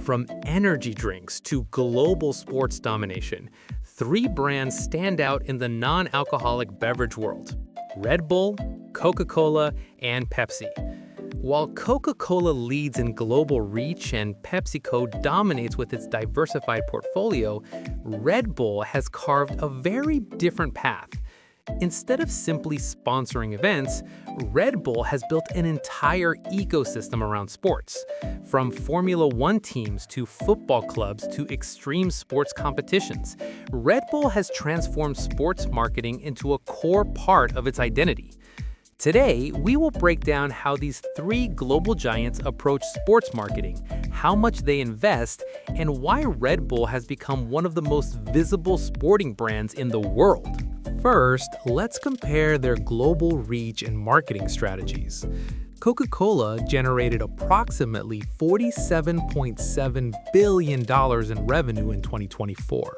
From energy drinks to global sports domination, three brands stand out in the non-alcoholic beverage world: Red Bull, Coca-Cola, and Pepsi. While Coca-Cola leads in global reach and PepsiCo dominates with its diversified portfolio, Red Bull has carved a very different path. Instead of simply sponsoring events, Red Bull has built an entire ecosystem around sports. From Formula One teams to football clubs to extreme sports competitions, Red Bull has transformed sports marketing into a core part of its identity. Today, we will break down how these three global giants approach sports marketing, how much they invest, and why Red Bull has become one of the most visible sporting brands in the world. First, let's compare their global reach and marketing strategies. Coca-Cola generated approximately $47.7 billion in revenue in 2024.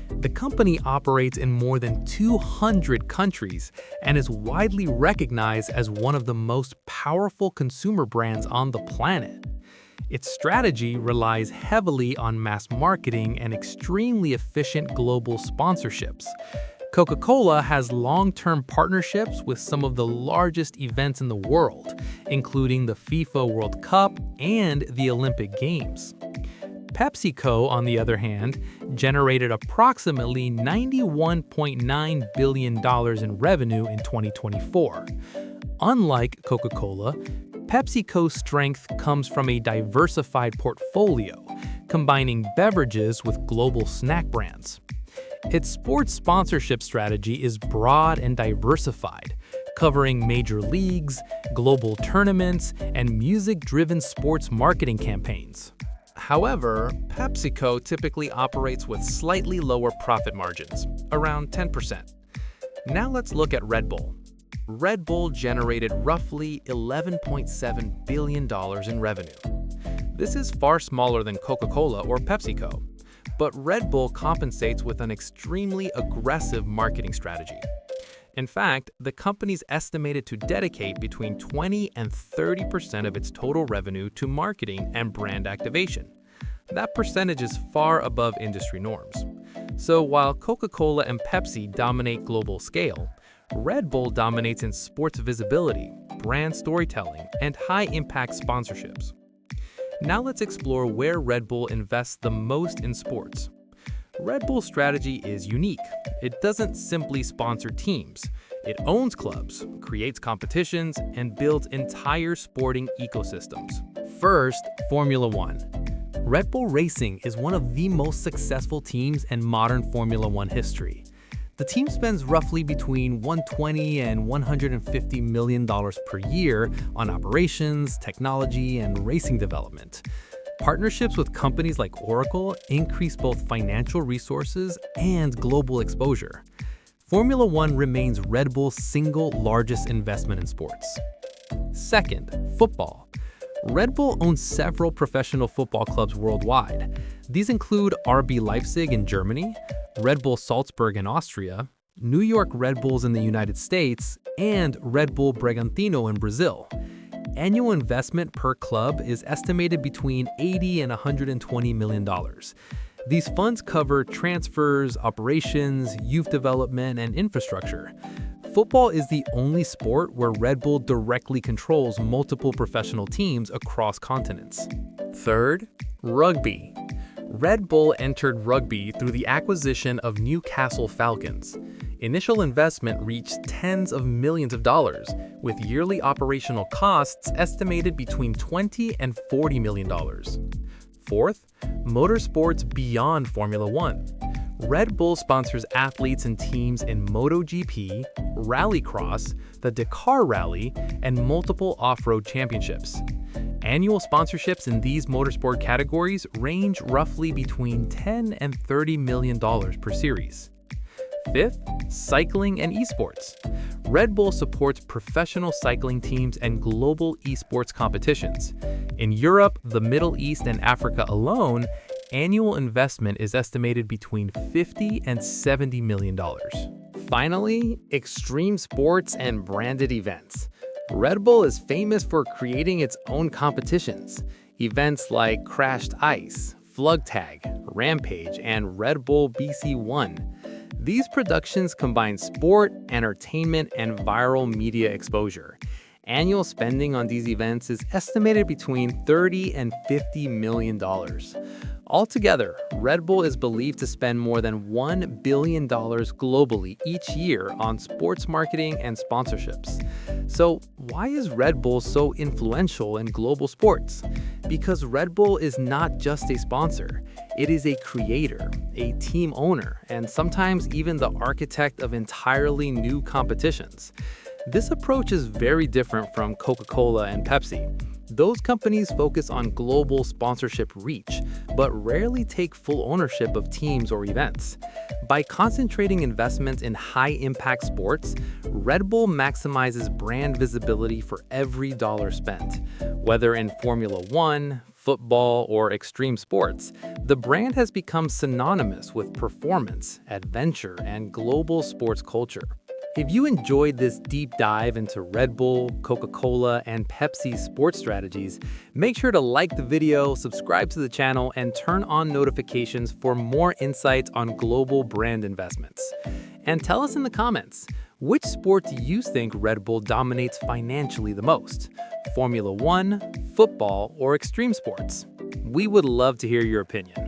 The company operates in more than 200 countries and is widely recognized as one of the most powerful consumer brands on the planet. Its strategy relies heavily on mass marketing and extremely efficient global sponsorships. Coca-Cola has long-term partnerships with some of the largest events in the world, including the FIFA World Cup and the Olympic Games. PepsiCo, on the other hand, generated approximately $91.9 billion in revenue in 2024. Unlike Coca-Cola, PepsiCo's strength comes from a diversified portfolio, combining beverages with global snack brands. Its sports sponsorship strategy is broad and diversified, covering major leagues, global tournaments, and music-driven sports marketing campaigns. However, PepsiCo typically operates with slightly lower profit margins, around 10%. Now let's look at Red Bull. Red Bull generated roughly $11.7 billion in revenue. This is far smaller than Coca-Cola or PepsiCo, but Red Bull compensates with an extremely aggressive marketing strategy. In fact, the company's estimated to dedicate between 20 and 30% of its total revenue to marketing and brand activation. That percentage is far above industry norms. So while Coca-Cola and Pepsi dominate global scale, Red Bull dominates in sports visibility, brand storytelling, and high-impact sponsorships. Now let's explore where Red Bull invests the most in sports. Red Bull's strategy is unique. It doesn't simply sponsor teams. It owns clubs, creates competitions, and builds entire sporting ecosystems. First, Formula One. Red Bull Racing is one of the most successful teams in modern Formula One history. The team spends roughly between $120 and $150 million per year on operations, technology, and racing development. Partnerships with companies like Oracle increase both financial resources and global exposure. Formula One remains Red Bull's single largest investment in sports. Second, football. Red Bull owns several professional football clubs worldwide. These include RB Leipzig in Germany, Red Bull Salzburg in Austria, New York Red Bulls in the United States, and Red Bull Bragantino in Brazil. Annual investment per club is estimated between $80 and $120 million. These funds cover transfers, operations, youth development, and infrastructure. Football is the only sport where Red Bull directly controls multiple professional teams across continents. Third, rugby. Red Bull entered rugby through the acquisition of Newcastle Falcons. Initial investment reached tens of millions of dollars, with yearly operational costs estimated between $20 and $40 million. Fourth, motorsports beyond Formula One. Red Bull sponsors athletes and teams in MotoGP, Rallycross, the Dakar Rally, and multiple off-road championships. Annual sponsorships in these motorsport categories range roughly between $10 and $30 million per series. Fifth, cycling and esports. Red Bull supports professional cycling teams and global esports competitions. In Europe, the Middle East, and Africa alone, annual investment is estimated between $50 and $70 million. Finally, extreme sports and branded events. Red Bull is famous for creating its own competitions. Events like Crashed Ice, Flug Tag, Rampage, and Red Bull BC1. These productions combine sport, entertainment, and viral media exposure. Annual spending on these events is estimated between $30 and $50 million. Altogether, Red Bull is believed to spend more than $1 billion globally each year on sports marketing and sponsorships. So, why is Red Bull so influential in global sports? Because Red Bull is not just a sponsor. It is a creator, a team owner, and sometimes even the architect of entirely new competitions. This approach is very different from Coca-Cola and Pepsi. Those companies focus on global sponsorship reach, but rarely take full ownership of teams or events. By concentrating investments in high-impact sports, Red Bull maximizes brand visibility for every dollar spent. Whether in Formula One, football, or extreme sports, the brand has become synonymous with performance, adventure, and global sports culture. If you enjoyed this deep dive into Red Bull, Coca-Cola, and Pepsi sports strategies, make sure to like the video, subscribe to the channel, and turn on notifications for more insights on global brand investments. And tell us in the comments, which sport do you think Red Bull dominates financially the most? Formula One, football, or extreme sports? We would love to hear your opinion.